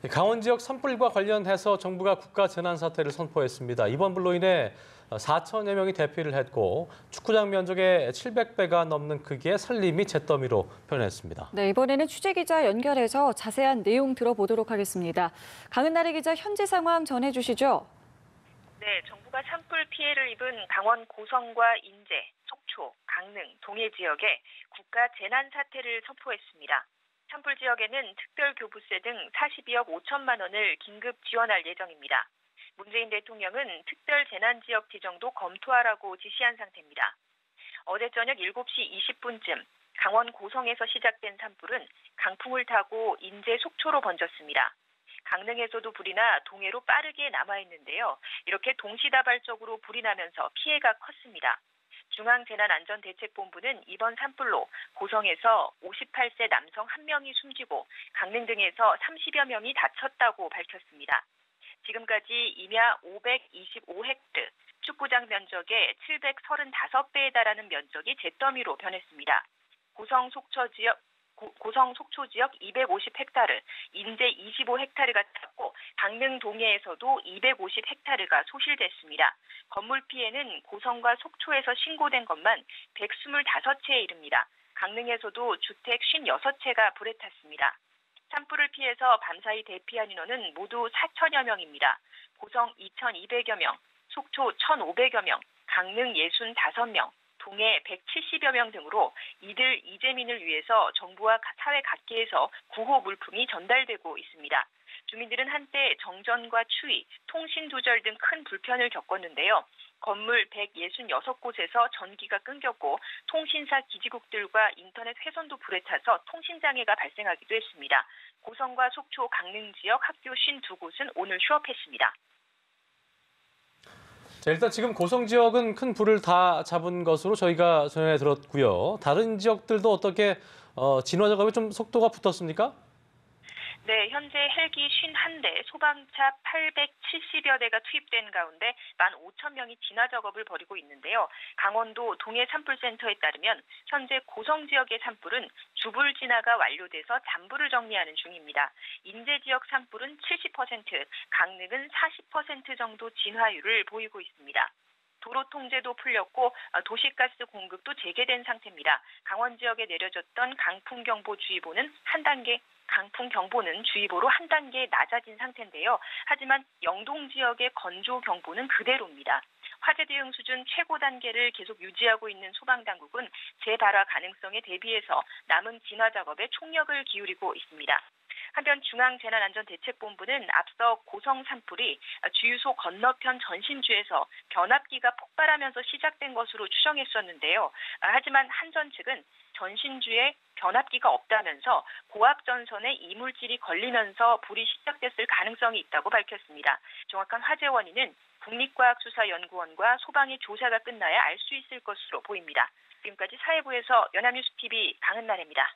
강원 지역 산불과 관련해서 정부가 국가 재난 사태를 선포했습니다. 이번 불로 인해 4천여 명이 대피를 했고 축구장 면적의 700배가 넘는 크기의 산림이 잿더미로 변했습니다. 네, 이번에는 취재기자 연결해서 자세한 내용 들어보도록 하겠습니다. 강은나래 기자 현지 상황 전해주시죠. 네, 정부가 산불 피해를 입은 강원 고성과 인제, 속초, 강릉, 동해 지역에 국가 재난 사태를 선포했습니다. 산불 지역에는 특별교부세 등 42억 5천만 원을 긴급 지원할 예정입니다. 문재인 대통령은 특별재난지역 지정도 검토하라고 지시한 상태입니다. 어제 저녁 7시 20분쯤 강원 고성에서 시작된 산불은 강풍을 타고 인제 속초로 번졌습니다. 강릉에서도 불이 나 동해로 빠르게 남하했는데요. 이렇게 동시다발적으로 불이 나면서 피해가 컸습니다. 중앙재난안전대책본부는 이번 산불로 고성에서 58세 남성 1명이 숨지고 강릉 등에서 30여 명이 다쳤다고 밝혔습니다. 지금까지 임야 525헥트, 축구장 면적의 735배에 달하는 면적이 잿더미로 변했습니다. 고성 속초 지역 250헥타르, 인제 25헥타르가 탔고 강릉 동해에서도 250헥타르가 소실됐습니다. 건물 피해는 고성과 속초에서 신고된 것만 125채에 이릅니다. 강릉에서도 주택 56채가 불에 탔습니다. 산불을 피해서 밤사이 대피한 인원은 모두 4천여 명입니다. 고성 2,200여 명, 속초 1,500여 명, 강릉 65명, 동해 170여 명 등으로 이들 이재민을 위해서 정부와 사회 각계에서 구호 물품이 전달되고 있습니다. 주민들은 한때 정전과 추위, 통신 두절 등 큰 불편을 겪었는데요. 건물 166곳에서 전기가 끊겼고 통신사 기지국들과 인터넷 회선도 불에 타서 통신장애가 발생하기도 했습니다. 고성과 속초, 강릉 지역 학교 52곳은 오늘 휴업했습니다. 자, 일단 지금 고성 지역은 큰 불을 다 잡은 것으로 저희가 전해 들었고요. 다른 지역들도 어떻게 진화 작업에 좀 속도가 붙었습니까? 네, 현재 헬기 51대, 소방차 870여 대가 투입된 가운데 15,000명이 진화 작업을 벌이고 있는데요. 강원도 동해 산불센터에 따르면 현재 고성 지역의 산불은 주불 진화가 완료돼서 잔불을 정리하는 중입니다. 인제 지역 산불은 70%, 강릉은 40% 정도 진화율을 보이고 있습니다. 도로 통제도 풀렸고 도시가스 공급도 재개된 상태입니다. 강원 지역에 내려졌던 강풍경보주의보는 한 단계, 강풍경보는 주의보로 한 단계 낮아진 상태인데요. 하지만 영동 지역의 건조경보는 그대로입니다. 화재 대응 수준 최고 단계를 계속 유지하고 있는 소방당국은 재발화 가능성에 대비해서 남은 진화 작업에 총력을 기울이고 있습니다. 한편 중앙재난안전대책본부는 앞서 고성 산불이 주유소 건너편 전신주에서 변압기가 폭발하면서 시작된 것으로 추정했었는데요. 하지만 한전 측은 전신주에 변압기가 없다면서 고압 전선에 이물질이 걸리면서 불이 시작됐을 가능성이 있다고 밝혔습니다. 정확한 화재 원인은 국립과학수사연구원과 소방의 조사가 끝나야 알 수 있을 것으로 보입니다. 지금까지 사회부에서 연합뉴스TV 강은나래입니다.